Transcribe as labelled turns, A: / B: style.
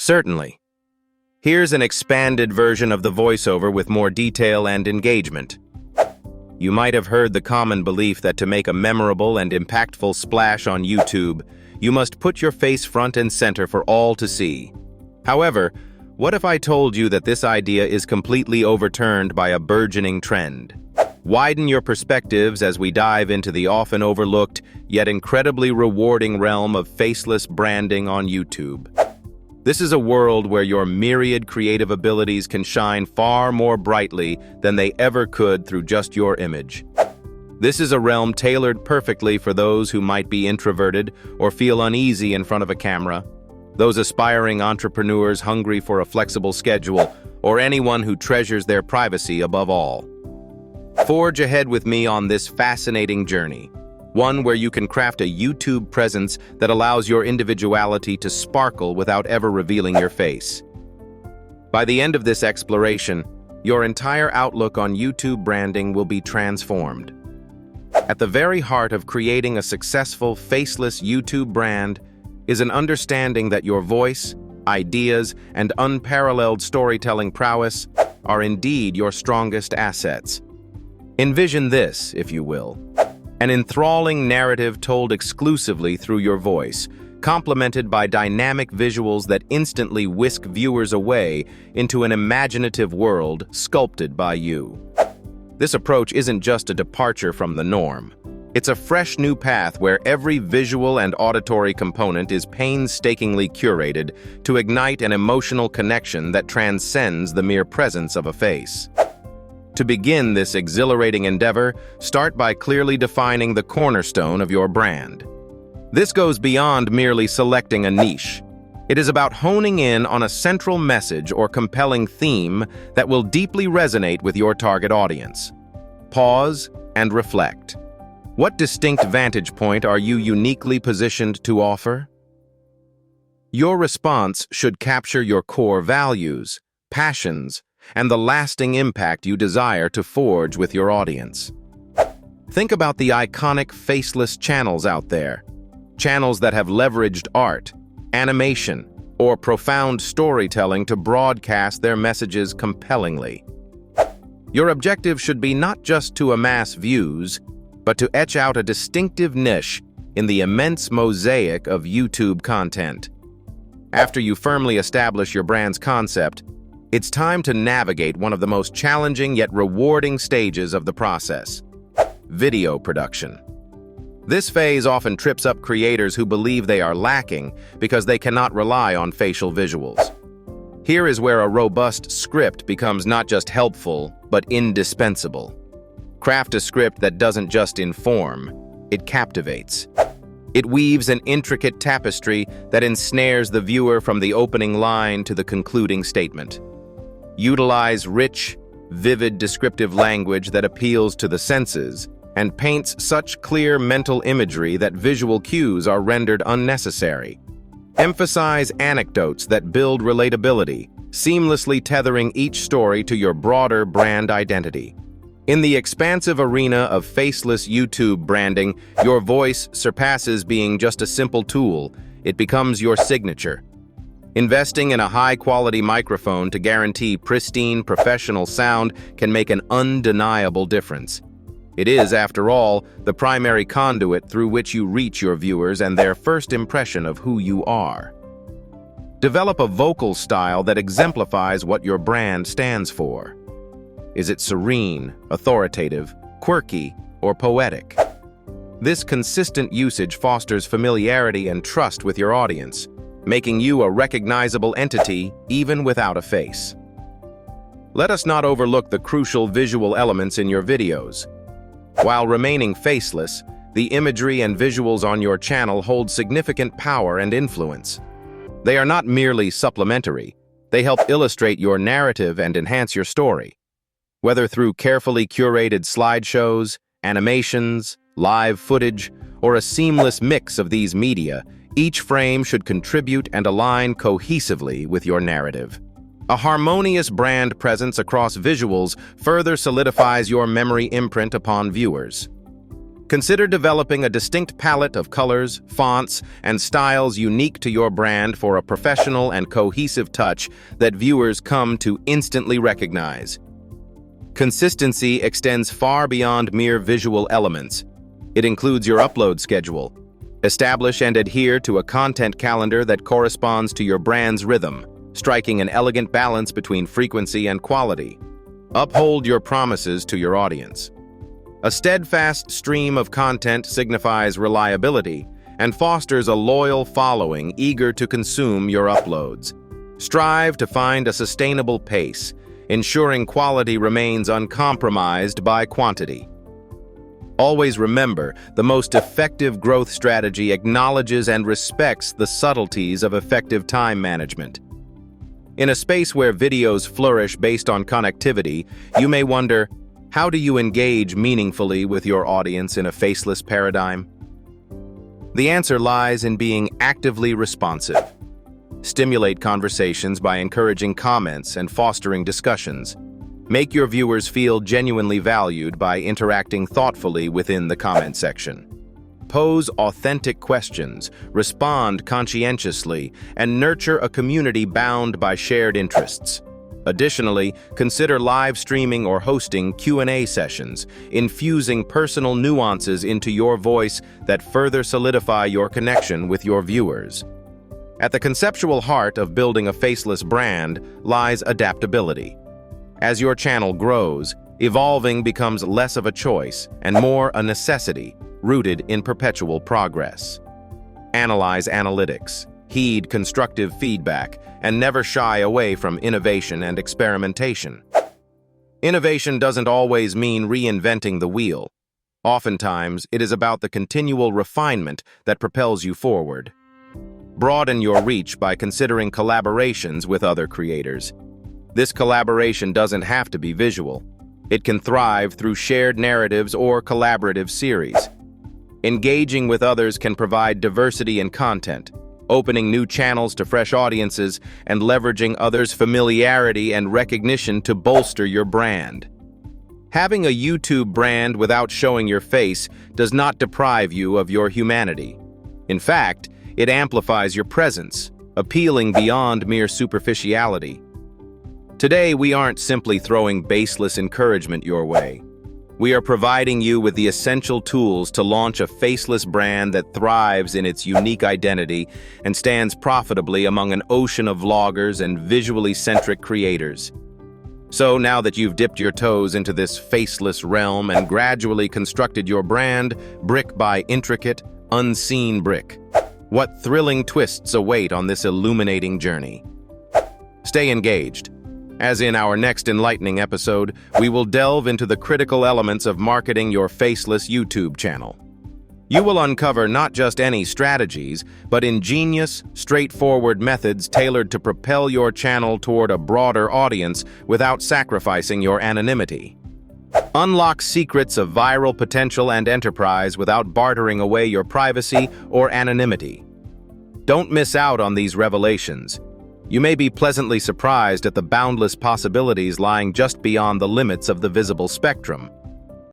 A: Certainly. Here's an expanded version of the voiceover with more detail and engagement. You might have heard the common belief that to make a memorable and impactful splash on YouTube, you must put your face front and center for all to see. However, what if I told you that this idea is completely overturned by a burgeoning trend? Widen your perspectives as we dive into the often overlooked, yet incredibly rewarding realm of faceless branding on YouTube. This is a world where your myriad creative abilities can shine far more brightly than they ever could through just your image. This is a realm tailored perfectly for those who might be introverted or feel uneasy in front of a camera, those aspiring entrepreneurs hungry for a flexible schedule, or anyone who treasures their privacy above all. Forge ahead with me on this fascinating journey, one where you can craft a YouTube presence that allows your individuality to sparkle without ever revealing your face. By the end of this exploration, your entire outlook on YouTube branding will be transformed. At the very heart of creating a successful, faceless YouTube brand is an understanding that your voice, ideas, and unparalleled storytelling prowess are indeed your strongest assets. Envision this, if you will. An enthralling narrative told exclusively through your voice, complemented by dynamic visuals that instantly whisk viewers away into an imaginative world sculpted by you. This approach isn't just a departure from the norm. It's a fresh new path where every visual and auditory component is painstakingly curated to ignite an emotional connection that transcends the mere presence of a face. To begin this exhilarating endeavor, start by clearly defining the cornerstone of your brand. This goes beyond merely selecting a niche. It is about honing in on a central message or compelling theme that will deeply resonate with your target audience. Pause and reflect. What distinct vantage point are you uniquely positioned to offer? Your response should capture your core values, passions, and the lasting impact you desire to forge with your audience. Think about the iconic faceless channels out there, channels that have leveraged art, animation, or profound storytelling to broadcast their messages compellingly. Your objective should be not just to amass views, but to etch out a distinctive niche in the immense mosaic of YouTube content. After you firmly establish your brand's concept, it's time to navigate one of the most challenging yet rewarding stages of the process: video production. This phase often trips up creators who believe they are lacking because they cannot rely on facial visuals. Here is where a robust script becomes not just helpful, but indispensable. Craft a script that doesn't just inform, it captivates. It weaves an intricate tapestry that ensnares the viewer from the opening line to the concluding statement. Utilize rich, vivid descriptive language that appeals to the senses and paints such clear mental imagery that visual cues are rendered unnecessary. Emphasize anecdotes that build relatability, seamlessly tethering each story to your broader brand identity. In the expansive arena of faceless YouTube branding, your voice surpasses being just a simple tool. It becomes your signature. Investing in a high-quality microphone to guarantee pristine, professional sound can make an undeniable difference. It is, after all, the primary conduit through which you reach your viewers and their first impression of who you are. Develop a vocal style that exemplifies what your brand stands for. Is it serene, authoritative, quirky, or poetic? This consistent usage fosters familiarity and trust with your audience, making you a recognizable entity even without a face. Let us not overlook the crucial visual elements in your videos. While remaining faceless, the imagery and visuals on your channel hold significant power and influence. They are not merely supplementary, they help illustrate your narrative and enhance your story. Whether through carefully curated slideshows, animations, live footage, or a seamless mix of these media, each frame should contribute and align cohesively with your narrative. A harmonious brand presence across visuals further solidifies your memory imprint upon viewers. Consider developing a distinct palette of colors, fonts, and styles unique to your brand for a professional and cohesive touch that viewers come to instantly recognize. Consistency extends far beyond mere visual elements. It includes your upload schedule. Establish and adhere to a content calendar that corresponds to your brand's rhythm, striking an elegant balance between frequency and quality. Uphold your promises to your audience. A steadfast stream of content signifies reliability and fosters a loyal following eager to consume your uploads. Strive to find a sustainable pace, ensuring quality remains uncompromised by quantity. Always remember, the most effective growth strategy acknowledges and respects the subtleties of effective time management. In a space where videos flourish based on connectivity, you may wonder, how do you engage meaningfully with your audience in a faceless paradigm? The answer lies in being actively responsive. Stimulate conversations by encouraging comments and fostering discussions. Make your viewers feel genuinely valued by interacting thoughtfully within the comment section. Pose authentic questions, respond conscientiously, and nurture a community bound by shared interests. Additionally, consider live streaming or hosting Q&A sessions, infusing personal nuances into your voice that further solidify your connection with your viewers. At the conceptual heart of building a faceless brand lies adaptability. As your channel grows, evolving becomes less of a choice and more a necessity, rooted in perpetual progress. Analyze analytics, heed constructive feedback, and never shy away from innovation and experimentation. Innovation doesn't always mean reinventing the wheel. Oftentimes, it is about the continual refinement that propels you forward. Broaden your reach by considering collaborations with other creators. This collaboration doesn't have to be visual. It can thrive through shared narratives or collaborative series. Engaging with others can provide diversity in content, opening new channels to fresh audiences and leveraging others' familiarity and recognition to bolster your brand. Having a YouTube brand without showing your face does not deprive you of your humanity. In fact, it amplifies your presence, appealing beyond mere superficiality. Today, we aren't simply throwing baseless encouragement your way. We are providing you with the essential tools to launch a faceless brand that thrives in its unique identity and stands profitably among an ocean of vloggers and visually centric creators. So now that you've dipped your toes into this faceless realm and gradually constructed your brand, brick by intricate, unseen brick, what thrilling twists await on this illuminating journey? Stay engaged. As in our next enlightening episode, we will delve into the critical elements of marketing your faceless YouTube channel. You will uncover not just any strategies, but ingenious, straightforward methods tailored to propel your channel toward a broader audience without sacrificing your anonymity. Unlock secrets of viral potential and enterprise without bartering away your privacy or anonymity. Don't miss out on these revelations. You may be pleasantly surprised at the boundless possibilities lying just beyond the limits of the visible spectrum.